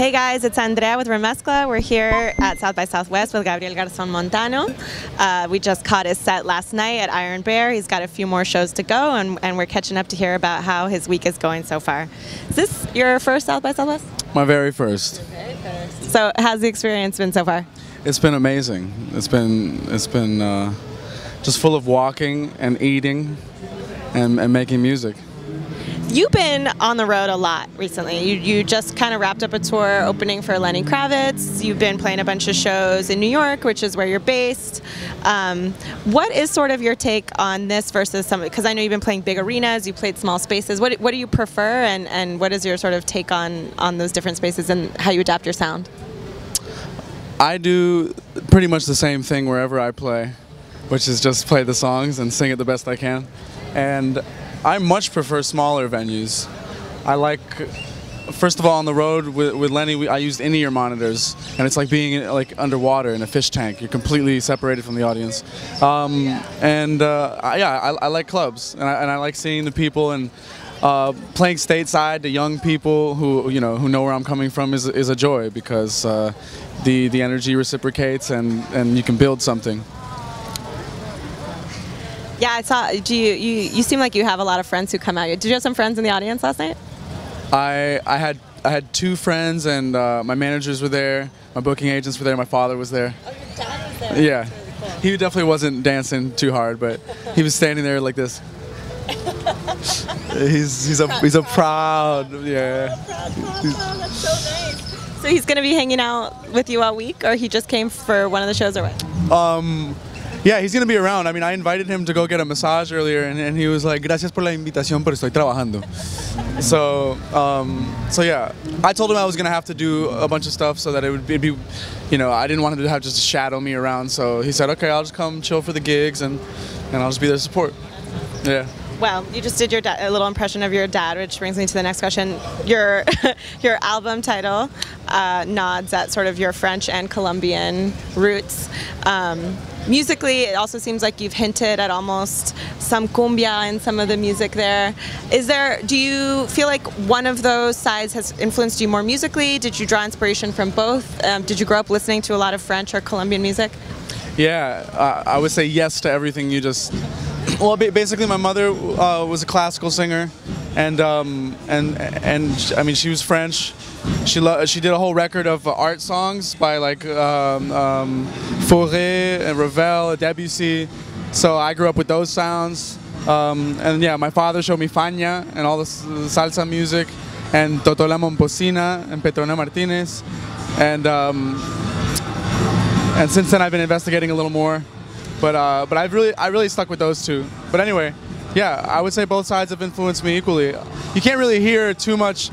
Hey guys, it's Andrea with Remezcla. We're here at South by Southwest with Gabriel Garzón-Montano. We just caught his set last night at Iron Bear. He's got a few more shows to go, and we're catching up to hear about how his week is going so far. Is this your first South by Southwest? My very first. So how's the experience been so far? It's been amazing. It's been just full of walking and eating and making music. You've been on the road a lot recently. You just kind of wrapped up a tour opening for Lenny Kravitz. You've been playing a bunch of shows in New York, which is where you're based. What is sort of your take on this versus some? Because I know you've been playing big arenas, you played small spaces. What do you prefer, and what is your sort of take on those different spaces and how you adapt your sound? I do pretty much the same thing wherever I play, which is just play the songs and sing it the best I can. And I much prefer smaller venues. I like, first of all, on the road with Lenny, I used in-ear monitors, and it's like being like underwater in a fish tank. You're completely separated from the audience. Yeah, I like clubs, and I like seeing the people, and playing stateside to young people who know where I'm coming from is a joy, because the energy reciprocates, and you can build something. Yeah, I saw. You seem like you have a lot of friends who come out. Did you have some friends in the audience last night? I had two friends, and my managers were there, my booking agents were there, my father was there. Oh, your dad was there. Yeah, That's really cool. He definitely wasn't dancing too hard, but he was standing there like this. he's a proud, yeah. That's so nice. So he's gonna be hanging out with you all week, or he just came for one of the shows, or what? Yeah, he's going to be around. I mean, I invited him to go get a massage earlier, and he was like, "Gracias por la invitación, pero estoy trabajando." So yeah, I told him I was going to have to do a bunch of stuff so that it'd be, I didn't want him to have just shadow me around. So he said, "Okay, I'll just come chill for the gigs, and I'll just be there to support." Yeah. Well, you just did a little impression of your dad, which brings me to the next question. Your album title nods at sort of your French and Colombian roots. Musically, it also seems like you've hinted at almost some cumbia in some of the music there. Do you feel like one of those sides has influenced you more musically? Did you draw inspiration from both? Did you grow up listening to a lot of French or Colombian music? Yeah, I would say yes to everything you just... Well, basically, my mother was a classical singer, and I mean, she was French. She did a whole record of art songs by like Fauré and Ravel, Debussy. So I grew up with those sounds. And yeah, my father showed me Fania and all the salsa music, and Totola Momposina and Petrona Martinez. And since then, I've been investigating a little more. But I really stuck with those two. But anyway, yeah, I would say both sides have influenced me equally. You can't really hear too much.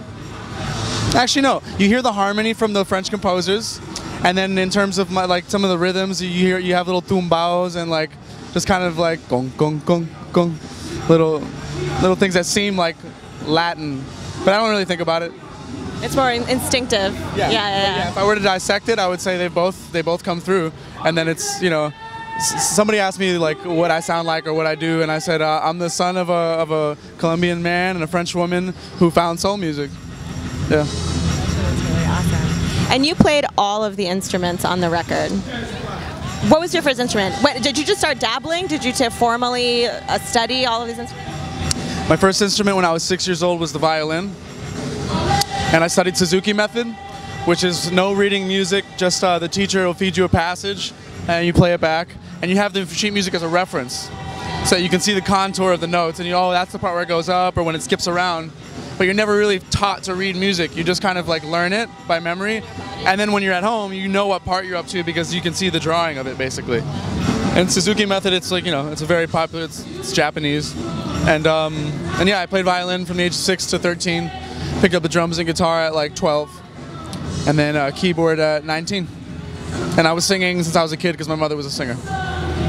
Actually, no. You hear the harmony from the French composers, and then in terms of some of the rhythms, you have little tumbaos and like just kind of like gong gong gong gong, little things that seem like Latin, but I don't really think about it. It's more instinctive. Yeah. If I were to dissect it, I would say they both come through, and then it's somebody asked me like what I sound like or what I do, and I said I'm the son of a Colombian man and a French woman who found soul music. Yeah. That's really awesome. And you played all of the instruments on the record. What was your first instrument? Did you just start dabbling? Did you formally study all of these instruments? My first instrument when I was 6 years old was the violin, and I studied Suzuki method, which is no reading music, just the teacher will feed you a passage and you play it back, and you have the sheet music as a reference, so you can see the contour of the notes, and that's the part where it goes up or when it skips around. But you're never really taught to read music. You just kind of like learn it by memory, and then when you're at home, you know what part you're up to because you can see the drawing of it basically. And Suzuki method, it's like it's a very popular. It's Japanese, and yeah, I played violin from the age of 6 to 13. Picked up the drums and guitar at like 12, and then keyboard at 19. And I was singing since I was a kid because my mother was a singer.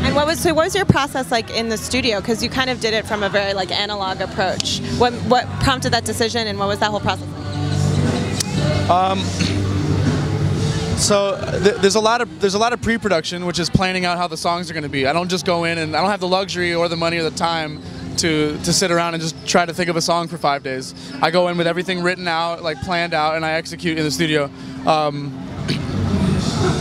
And what was your process like in the studio? Because you kind of did it from a very like analog approach. What prompted that decision, and what was that whole process like? So there's a lot of pre-production, which is planning out how the songs are going to be. I don't just go in, and I don't have the luxury or the money or the time to sit around and just try to think of a song for 5 days. I go in with everything written out, like planned out, and I execute in the studio.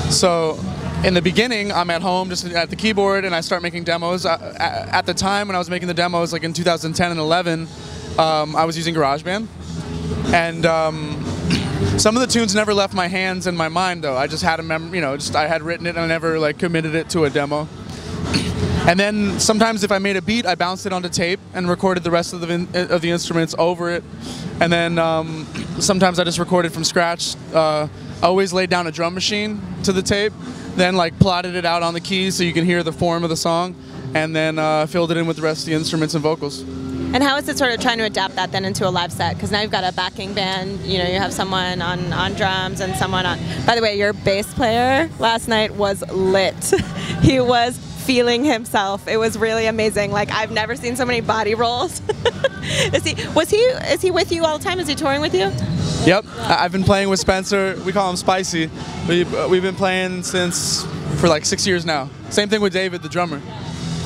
So in the beginning, I'm at home just at the keyboard, and I start making demos. At the time when I was making the demos, like in 2010 and 11, I was using GarageBand, and some of the tunes never left my hands and my mind, though. I just had I had written it and I never like committed it to a demo. And then sometimes if I made a beat, I bounced it onto tape and recorded the rest of the instruments over it. And then sometimes I just recorded from scratch. I always laid down a drum machine to the tape, then like plotted it out on the keys so you can hear the form of the song, and then filled it in with the rest of the instruments and vocals. And how is it sort of trying to adapt that then into a live set? Because now you've got a backing band, you have someone on drums and someone on... By the way, your bass player last night was lit. He was feeling himself. It was really amazing. Like, I've never seen so many body rolls. Is he with you all the time? Is he touring with you? Yep. I've been playing with Spencer. We call him Spicy. We've been playing for like 6 years now. Same thing with David, the drummer.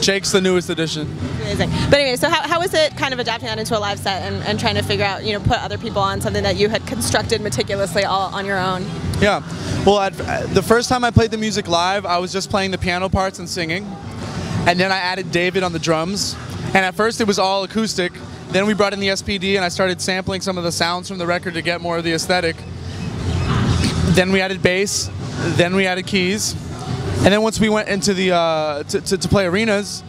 Jake's the newest addition. Amazing. But anyway, so how is it kind of adapting that into a live set and trying to figure out, put other people on something that you had constructed meticulously all on your own? Yeah. Well, the first time I played the music live, I was just playing the piano parts and singing. And then I added David on the drums. And at first it was all acoustic. Then we brought in the SPD and I started sampling some of the sounds from the record to get more of the aesthetic. Then we added bass. Then we added keys. And then once we went into the to play arenas,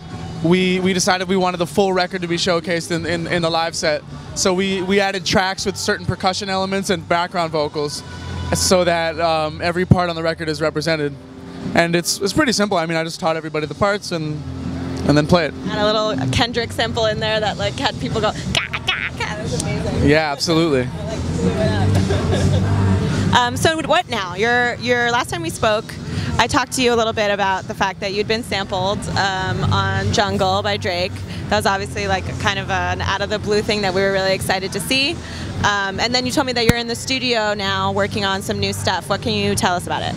we decided we wanted the full record to be showcased in the live set. So we added tracks with certain percussion elements and background vocals, so that every part on the record is represented. And it's pretty simple. I mean, I just taught everybody the parts and then play it. Had a little Kendrick sample in there that like had people go gah, gah, gah. That was amazing. Yeah, absolutely. I like to see so what now? Your last time we spoke, I talked to you a little bit about the fact that you'd been sampled on Jungle by Drake. That was obviously like kind of an out of the blue thing that we were really excited to see. And then you told me that you're in the studio now working on some new stuff. What can you tell us about it?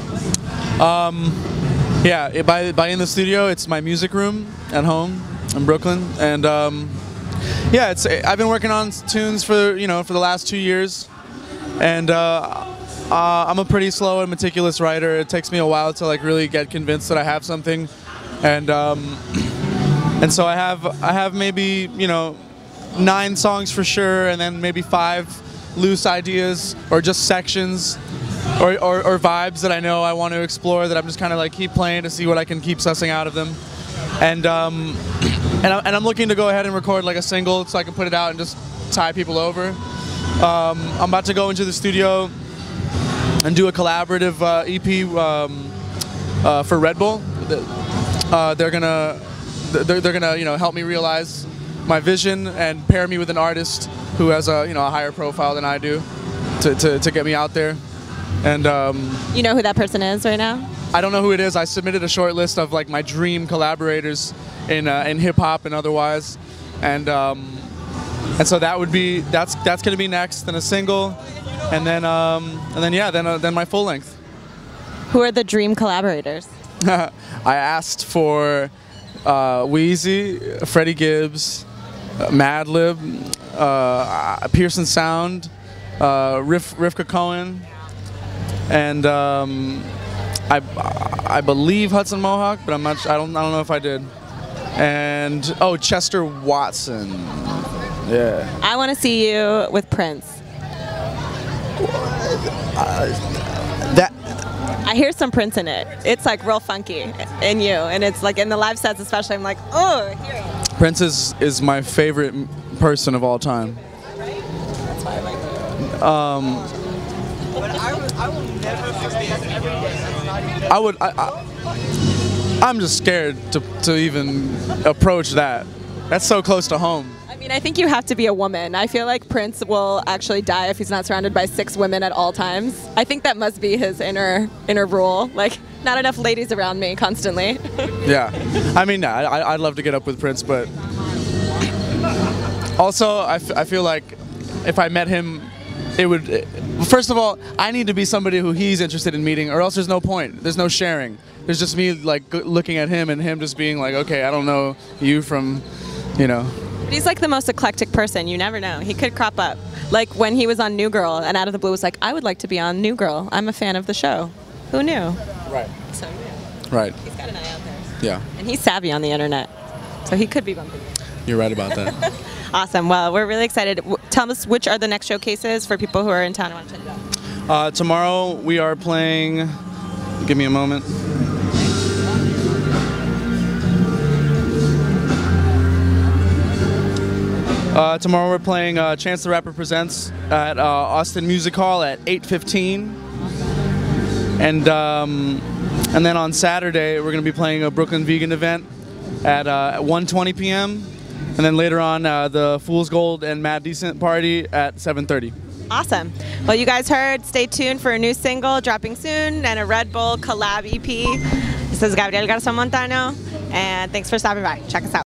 Yeah, by in the studio, it's my music room at home in Brooklyn, and yeah, I've been working on tunes for the last 2 years, and I'm a pretty slow and meticulous writer. It takes me a while to like really get convinced that I have something, and so I have maybe 9 songs for sure, and then maybe 5 loose ideas or just sections or vibes that I know I want to explore, that I'm just kind of like keep playing to see what I can keep sussing out of them, and I'm looking to go ahead and record like a single so I can put it out and just tie people over. I'm about to go into the studio and do a collaborative EP for Red Bull. They're gonna help me realize my vision and pair me with an artist who has a higher profile than I do to get me out there. And you know who that person is right now? I don't know who it is. I submitted a short list of like my dream collaborators in hip hop and otherwise, and so that's gonna be next, then a single, and then my full length. Who are the dream collaborators? I asked for Wheezy, Freddie Gibbs, Madlib, Pearson Sound, Rivka Cohen, and I believe Hudson Mohawk, but I'm not. I don't know if I did. And Chester Watson. Yeah. I want to see you with Prince. I hear some Prince in it. It's like real funky in you, and it's like in the live sets especially. I'm like, oh, I hear it. Prince is my favorite person of all time. Right? That's why I like it. But I will never forget every day. I'm just scared to even approach that. That's so close to home. I mean, I think you have to be a woman. I feel like Prince will actually die if he's not surrounded by 6 women at all times. I think that must be his inner rule. Like, not enough ladies around me constantly. Yeah. I mean, I'd love to get up with Prince, but also I feel like if I met him, it would... First of all, I need to be somebody who he's interested in meeting, or else there's no point. There's no sharing. There's just me like looking at him and him just being like, okay, I don't know you from, But he's like the most eclectic person. You never know. He could crop up. Like when he was on New Girl and out of the blue was like, I would like to be on New Girl. I'm a fan of the show. Who knew? Right. So Right. he's got an eye out there. Yeah. And he's savvy on the internet. So he could be bumping it. You're right about that. Awesome. Well, we're really excited. Tell us which are the next showcases for people who are in town and want to check it out. Tomorrow we are playing. Give me a moment. Tomorrow we're playing Chance the Rapper Presents at Austin Music Hall at 8:15, and then on Saturday we're going to be playing a Brooklyn Vegan event at 1:20 p.m. and then later on the Fool's Gold and Mad Decent party at 7:30. Awesome. Well, you guys heard. Stay tuned for a new single dropping soon and a Red Bull collab EP. This is Gabriel Garzón-Montano, and thanks for stopping by. Check us out.